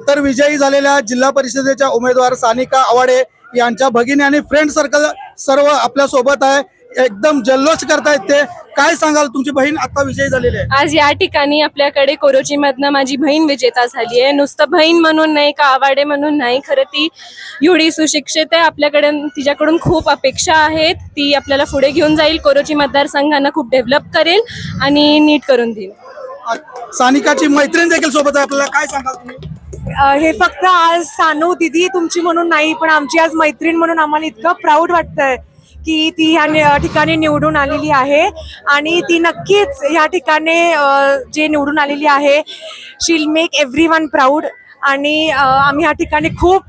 तर विजयी झालेल्या जिल्हा परिषदेच्या उमेदवार सानिका आवाडे यांच्या भगिनी आणि फ्रेंड सर्कल सर्व आपल्या सोबत आहे, एकदम जल्लोष करतायत ते. काय सांगाल, तुमची बहीण आता विजयी झालेली आहे? आज या ठिकाणी आपल्याकडे कोरोची मधनं माझी बहीण विजेता झाली आहे. नुसतं बहीण म्हणून नाही का आवाडे म्हणून नाही, खरं ती एवढी सुशिक्षित आहे. आपल्याकडे तिच्याकडून खूप अपेक्षा आहेत. ती आपल्याला पुढे घेऊन जाईल, कोरोची मतदारसंघांना खूप डेव्हलप करेल आणि नीट करून देईल. सानिकाची मैत्रीण देखील सोबत आहे, आपल्याला काय सांगाल तुम्ही? हे फक्त आज सानू दिदी तुमची म्हणून नाही, पण आमची आज मैत्रीण म्हणून आम्हाला इतकं प्राऊड वाटतंय की ती ह्या ठिकाणी निवडून आलेली आहे. आणि ती नक्कीच ह्या ठिकाणी जे निवडून आलेली आहे, शी विल मेक एव्हरीवन प्राऊड. आणि आम्ही ह्या ठिकाणी खूप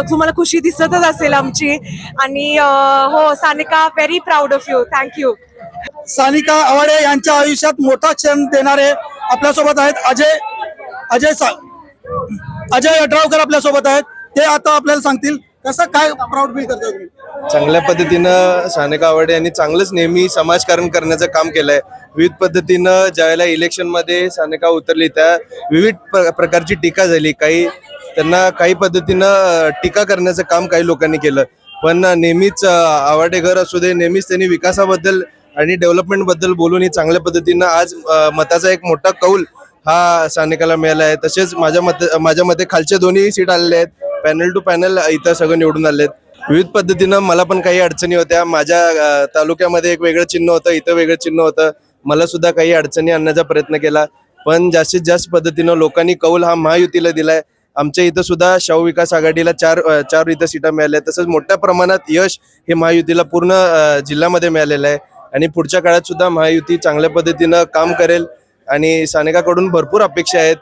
तुम्हाला खुशी दिसतच असेल आमची. आणि हो Sanika, very proud of you. Thank you. Sanika Awade यांच्या आयुष्यात मोठा क्षण देणारे आपल्यासोबत आहेत. अजय अड्रावकर आपल्यासोबत आहेत. ते आता आपल्याला सांगतील कसं काय प्राऊड फील करताय तुम्ही? चांगल्या पद्धतीनं सानिका आवाडे यांनी चांगलंच नेहमी समाजकारण करण्याचं काम केलंय. विविध पद्धतीनं ज्यावेळेला इलेक्शन मध्ये सानिका उतरली त्या विविध प्रकारची टीका झाली. काही पद्धतीनं टीका करण्याचं काम काही लोकांनी केलं, पण नेहमीच आवाडे घर असू दे, नेहमीच त्यांनी विकासाबद्दल आणि डेव्हलपमेंट बद्दल बोलून ही चांगल्या पद्धतीनं आज मताचा एक मोठा कौल हा सानिकाला मिळाला आहे. तसेच माझ्या मते खालचे दोन्ही सीट आलेले आहेत, पॅनल टू पॅनल इथं सगळं निवडून आलेत. विविध पद्धतीनं मला पण काही अडचणी होत्या. माझ्या तालुक्यामध्ये एक वेगळं चिन्ह होतं, इथं वेगळं चिन्ह होतं. मला सुद्धा काही अडचणी आणण्याचा प्रयत्न केला, पण जास्तीत जास्त पद्धतीनं लोकांनी कौल हा महायुतीला दिलाय. आमच्या इथं सुद्धा शाहू विकास आघाडीला चार इथं सीटा मिळाल्या. तसंच मोठ्या प्रमाणात यश हे महायुतीला पूर्ण जिल्ह्यामध्ये मिळालेलं आहे. आणि पुढच्या काळात सुद्धा महायुती चांगल्या पद्धतीनं काम करेल. आणि सानिकाकडून भरपूर अपेक्षा आहेत.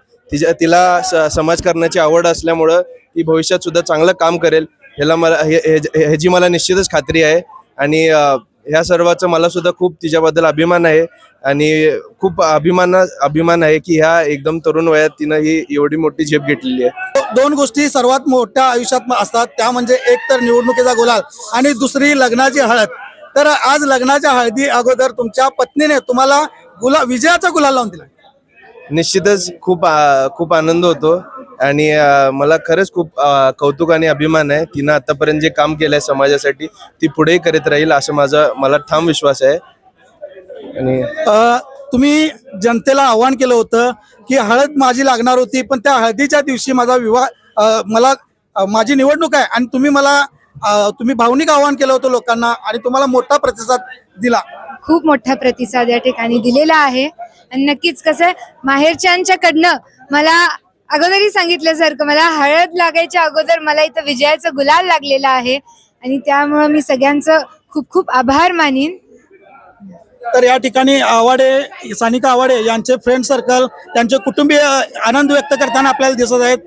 तिला समाजकारणाची आवड असल्यामुळं ती भविष्यात सुद्धा चांगलं काम करेल ह्याची मला निश्चितच खात्री आहे. आणि ह्या सर्वाचा मला सुद्धा खूप तिच्याबद्दल अभिमान आहे. आणि खूप अभिमान आहे की ह्या एकदम तरुण वयात तिनं ही एवढी मोठी झेप घेतलेली आहे. दोन गोष्टी सर्वात मोठ्या आयुष्यात असतात, त्या म्हणजे एक तर निवडणुकीचा गुलाल आणि दुसरी लग्नाची हळद. तर आज लग्नाच्या हळदी अगोदर तुमच्या पत्नीने तुम्हाला विजयाचा गुलाल लावून दिला. निश्चितच खूप आनंद होतो. आणि मला खरंच खूप कौतुक आणि अभिमान आहे. तिनं आतापर्यंत जे काम केलंय समाजासाठी ती पुढेही करत राहील असं मला ठाम विश्वास आहे. आणि तुम्ही जनतेला आव्हान केलं होतं की हळद माझी लागणार होती, पण त्या हळदीच्या दिवशी माझा माझी निवडणूक आहे, आणि तुम्ही भावनिक आव्हान केलं होतं लोकांना आणि तुम्हाला मोठा प्रतिसाद दिला. खूप मोठा प्रतिसाद या ठिकाणी दिलेला आहे. आणि नक्कीच कसं माहेरच्यांच्याकडनं मला अगोदरही सांगितल्यासारखं मला हळद लागायच्या अगोदर मला इथं विजयाचा गुलाल लागलेला आहे. आणि त्यामुळं मी सगळ्यांचं खूप खूप आभार मानीन. तर या ठिकाणी सानिका आवाडे यांचे फ्रेंड सर्कल, त्यांचे कुटुंबीय आनंद व्यक्त करताना आपल्याला दिसत आहेत.